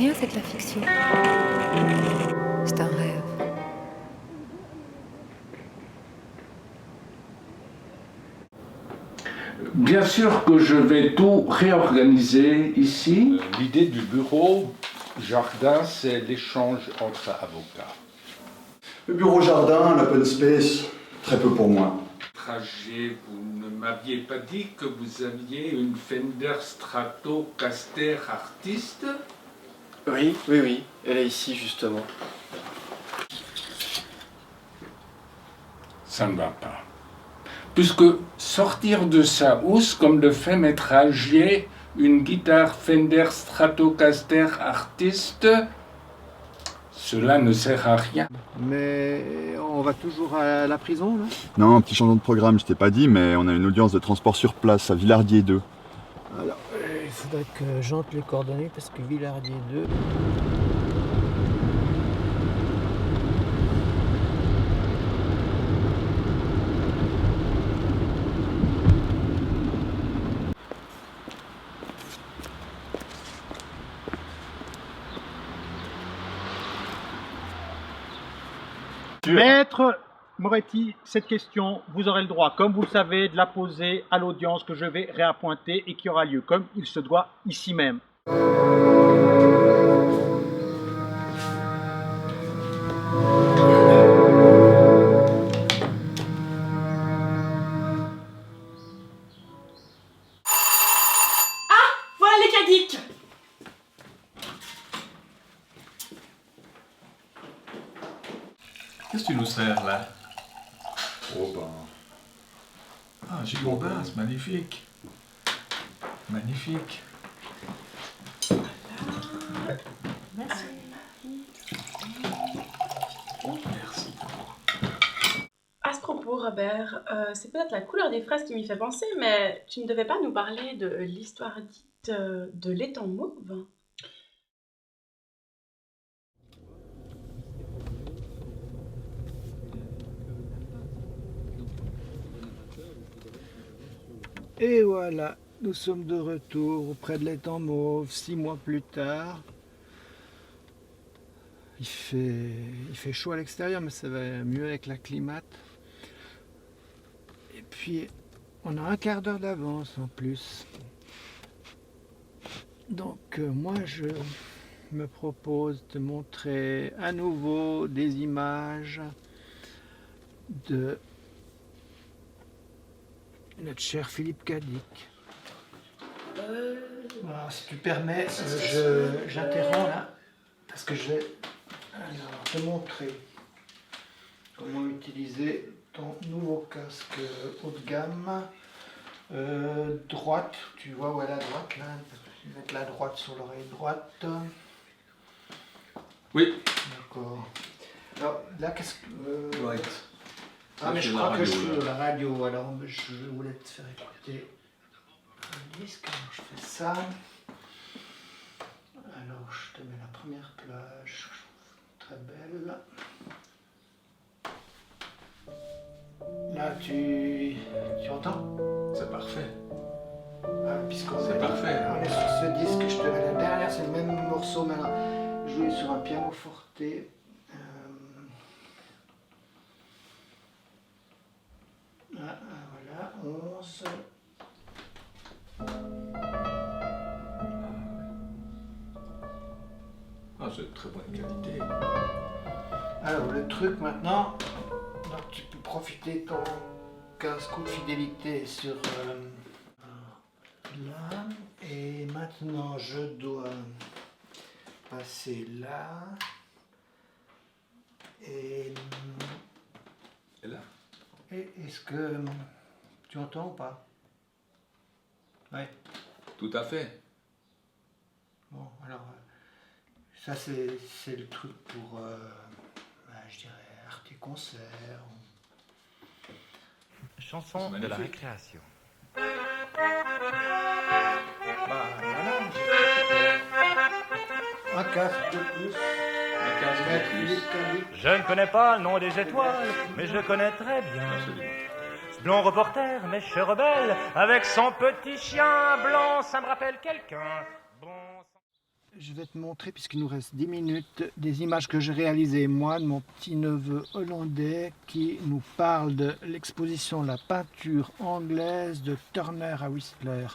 rien, c'est de la fiction. C'est un rêve. Bien sûr que je vais tout réorganiser ici. L'idée du bureau jardin, c'est l'échange entre avocats. Le bureau jardin, l'open space, très peu pour moi. Trajet, vous ne m'aviez pas dit que vous aviez une Fender Stratocaster artiste? Oui, elle est ici justement. Ça ne va pas. Puisque sortir de sa housse comme le fait Maître Agier, une guitare Fender Stratocaster artiste, cela ne sert à rien. Mais on va toujours à la prison, là? Non, un petit changement de programme, je t'ai pas dit, mais on a une audience de transport sur place à Villardier 2. Alors, il faudrait que j'entre les coordonnées parce que Villardier 2... Maître Moretti, cette question, vous aurez le droit, comme vous le savez, de la poser à l'audience que je vais réappointer et qui aura lieu, comme il se doit, ici même. Voilà les cadiques. Qu'est-ce que tu nous sers là? Oh ben... Ah, Gilles Aubin, c'est magnifique. Magnifique. Merci. Merci. À ce propos, Robert, c'est peut-être la couleur des fraises qui m'y fait penser, mais tu ne devais pas nous parler de l'histoire dite de l'étang mauve? Et voilà, nous sommes de retour auprès de l'étang mauve, 6 mois plus tard. Il fait chaud à l'extérieur, mais ça va mieux avec la climate. Et puis, on a un quart d'heure d'avance en plus. Donc, moi, je me propose de montrer à nouveau des images de notre cher Philippe Cadic. Voilà, si tu permets, j'interromps là, parce que je vais te montrer comment utiliser ton nouveau casque haut de gamme. Droite, tu vois où est la droite là, mettre la droite sur l'oreille droite. Oui. D'accord. Alors là, qu'est-ce que... Right. Ah, mais C'est je la crois que je radio, suis là. à la radio, alors je voulais te faire écouter un disque. Alors je fais ça. Alors je te mets la première plage, très belle. Là tu entends? C'est parfait. Ah, puisqu'on C'est parfait. on est sur ce disque, je te mets la dernière, c'est le même morceau, mais alors joué sur un piano forte. Voilà, 11. Ah, c'est de très bonne qualité. Alors le truc maintenant, donc tu peux profiter de ton casque de fidélité sur là, et maintenant je dois passer là, et là? est-ce que tu entends ou pas? Ouais. Tout à fait. Bon, alors ça c'est le truc pour, je dirais, Arte Concert. Chanson de la récréation. Bah voilà, un casque de plus. Un casque de plus. Philippe Cadic. Je ne connais pas le nom des étoiles, mais je connais très bien. Absolument. Ce blond reporter, mèche rebelle, avec son petit chien blanc, ça me rappelle quelqu'un. Bon... Je vais te montrer, puisqu'il nous reste 10 minutes, des images que j'ai réalisées, moi, de mon petit-neveu hollandais, qui nous parle de l'exposition La peinture anglaise de Turner à Whistler.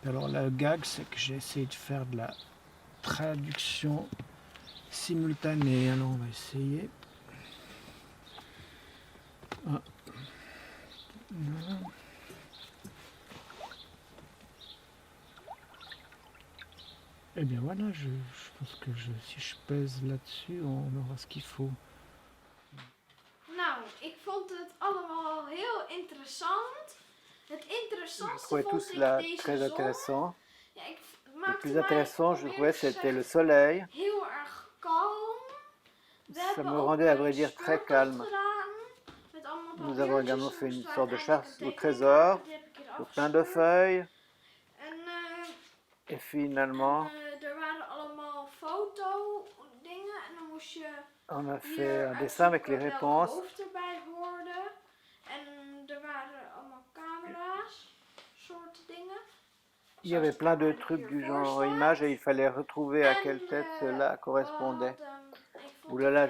Alors, le gag, c'est que j'ai essayé de faire de la traduction simultanée. Alors, on va essayer. Ah. Voilà. Eh bien voilà, je pense que si je pèse là-dessus, on aura ce qu'il faut. Nou, ik vond het allemaal heel interessant. Het interessantste trouvais vond tout ik cela deze très zon. intéressant. Ja, Le maakte plus mij intéressant, je weer trouvais, c'était le soleil. heel erg kalm. We Ça hebben me ook rendait, à een vrai dire, très speurtocht calme. gedaan, met allemaal Nous avons également papiertjes. fait Er une moesten sorte de uiteindelijk chasse een au tekening trésor, maken, die heb ik hier sur plein de afgeschreven. feuilles. En Et finalement, er waren allemaal fotodingen en dan moest je on a hier fait un dessin avec les uitzoeken welk réponses. hoofd erbij hoorde. En er waren allemaal camera's, soorten dingen. Il y avait plein de trucs du genre image et il fallait retrouver à quelle tête cela correspondait. Ouh là là,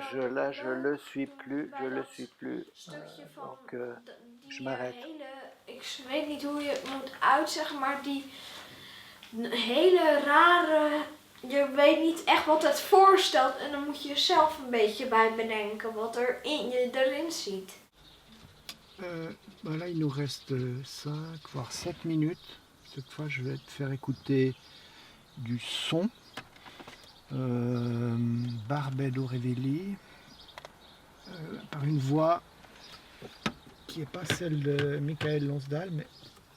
je le suis plus, je le suis plus. Stukje van Donc je die m'arrête. ik weet niet hoe je het moet uitzeggen, maar die hele rare, je weet niet echt wat het voorstelt en dan moet je zelf een beetje bij bedenken wat er erin ziet. Là, il nous reste 5, voire 7 minutes. Cette fois, je vais te faire écouter du son. Barbello Revelli, par une voix qui n'est pas celle de Michael Lonsdal, mais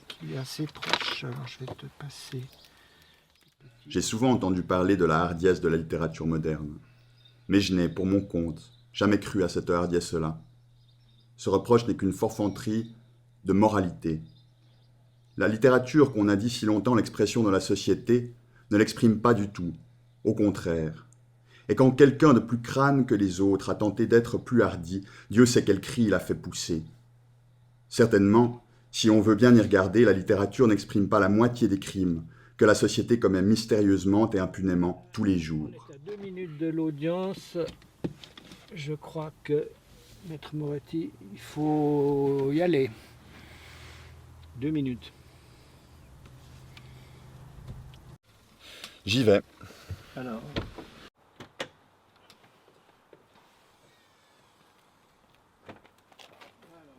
qui est assez proche. Alors, je vais te passer. J'ai souvent entendu parler de la hardiesse de la littérature moderne. Mais je n'ai, pour mon compte, jamais cru à cette hardiesse-là. Ce reproche n'est qu'une forfanterie de moralité. La littérature qu'on a dit si longtemps l'expression de la société ne l'exprime pas du tout, au contraire. Et quand quelqu'un de plus crâne que les autres a tenté d'être plus hardi, Dieu sait quel cri il a fait pousser. Certainement, si on veut bien y regarder, la littérature n'exprime pas la moitié des crimes que la société commet mystérieusement et impunément tous les jours. On est à 2 minutes de l'audience. Je crois que, Maître Moretti, il faut y aller. 2 minutes. J'y vais. Alors.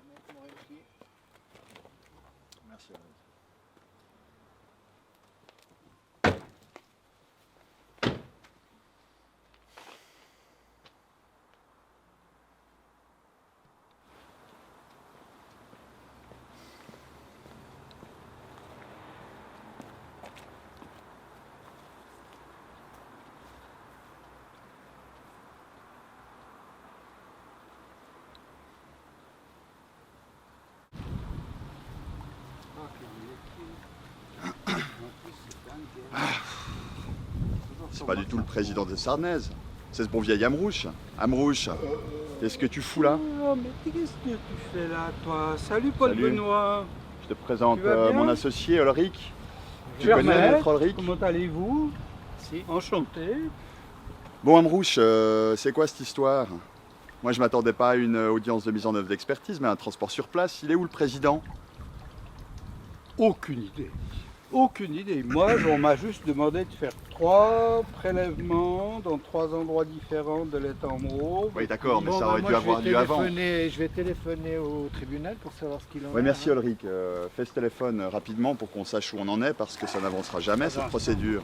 Maître Moretti. Merci. C'est pas du tout le président de Sarnez, c'est ce bon vieil Amrouche. Amrouche, qu'est-ce que tu fous là? Oh, mais qu'est-ce que tu fais là, toi? Salut Paul Salut. Benoît. Je te présente Tu vas bien mon associé Ulrich. Tu Germaine, connais notre Ulrich? comment allez-vous? Si. Enchanté. Bon Amrouche, c'est quoi cette histoire? Moi je m'attendais pas à une audience de mise en œuvre d'expertise, mais un transport sur place. Il est où le président? Aucune idée. Aucune idée. Moi, on m'a juste demandé de faire 3 prélèvements dans 3 endroits différents de l'étang Mauve. Oui d'accord, mais Bon, ça bah, aurait moi, dû avoir lieu avant. Je vais téléphoner au tribunal pour savoir ce qu'il en est. Oui merci hein. Ulrich, fais ce téléphone rapidement pour qu'on sache où on en est, parce que ça n'avancera jamais cette procédure.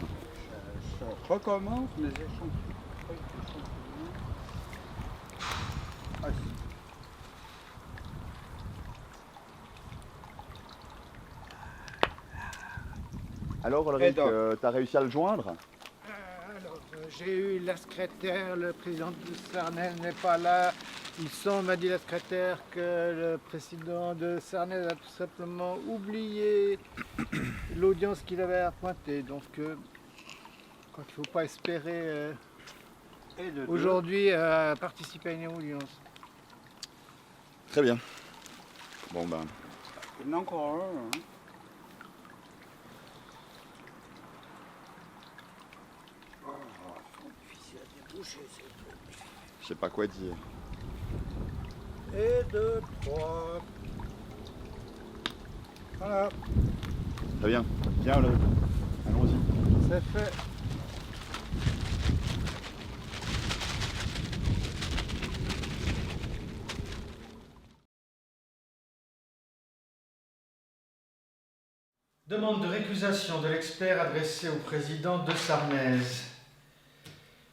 Je recommence mes échantillons. Ah, si. Alors Ulrich, donc t'as réussi à le joindre? J'ai eu la secrétaire, le président de Sarnez n'est pas là. Il semble, m'a dit la secrétaire, que le président de Sarnez a tout simplement oublié l'audience qu'il avait appointée. Donc, je crois qu'il ne faut pas espérer aujourd'hui participer à une audience. Très bien. Bon ben... Il y en a encore un. Hein. Je sais pas quoi dire. Et 2, 3. Voilà, Très bien. Tiens, allons-y. c'est fait. Demande de récusation de l'expert adressée au président de Sarnez.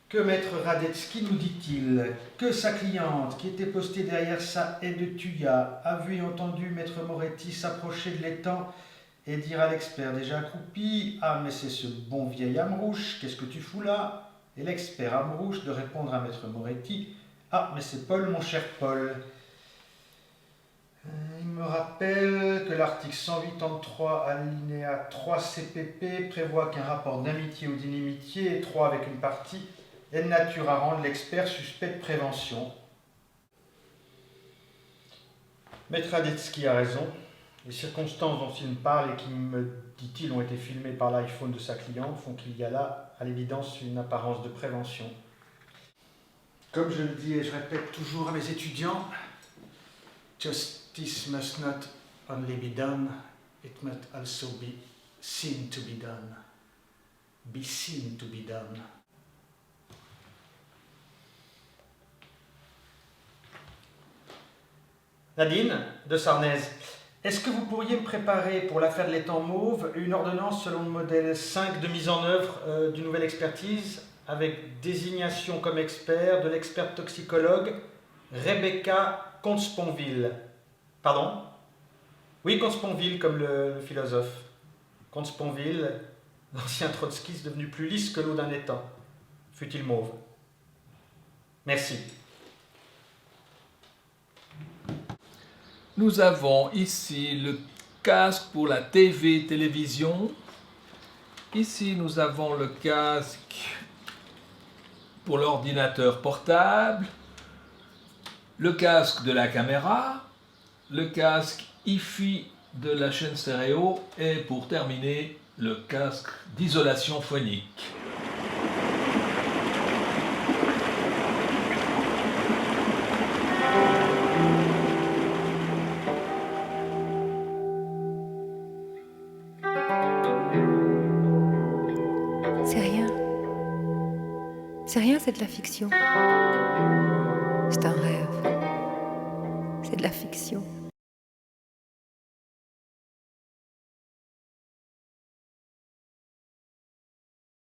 Que maître Radetzky nous dit-il? Que sa cliente, qui était postée derrière sa haie de thuya, a vu et entendu maître Moretti s'approcher de l'étang et dire à l'expert déjà accroupi: ah, mais c'est ce bon vieil Amrouche, qu'est-ce que tu fous là? Et l'expert Amrouche de répondre à maître Moretti: ah, mais c'est Paul, mon cher Paul. Il me rappelle que l'article 183 alinéa 3 CPP prévoit qu'un rapport d'amitié ou d'inimitié, 3 avec une partie, est de nature à rendre l'expert suspect de prévention. Maître Radetzky a raison. Les circonstances dont il me parle et qui, me dit-il, ont été filmées par l'iPhone de sa cliente font qu'il y a là, à l'évidence, une apparence de prévention. Comme je le dis et je répète toujours à mes étudiants, justice must not only be done, it must also be seen to be done. Be seen to be done. Nadine, de Sarnez, est-ce que vous pourriez me préparer pour l'affaire de l'étang mauve une ordonnance selon le modèle 5 de mise en œuvre d'une nouvelle expertise avec désignation comme expert de l'experte toxicologue Rebecca Comte-Sponville. Pardon? Oui, Comte-Sponville comme le philosophe. Comte-Sponville, l'ancien trotskiste devenu plus lisse que l'eau d'un étang, fut-il mauve. Merci. Nous avons ici le casque pour la télévision. Ici, nous avons le casque pour l'ordinateur portable, le casque de la caméra, le casque hi-fi de la chaîne stéréo et pour terminer, le casque d'isolation phonique. C'est rien. C'est rien, c'est de la fiction.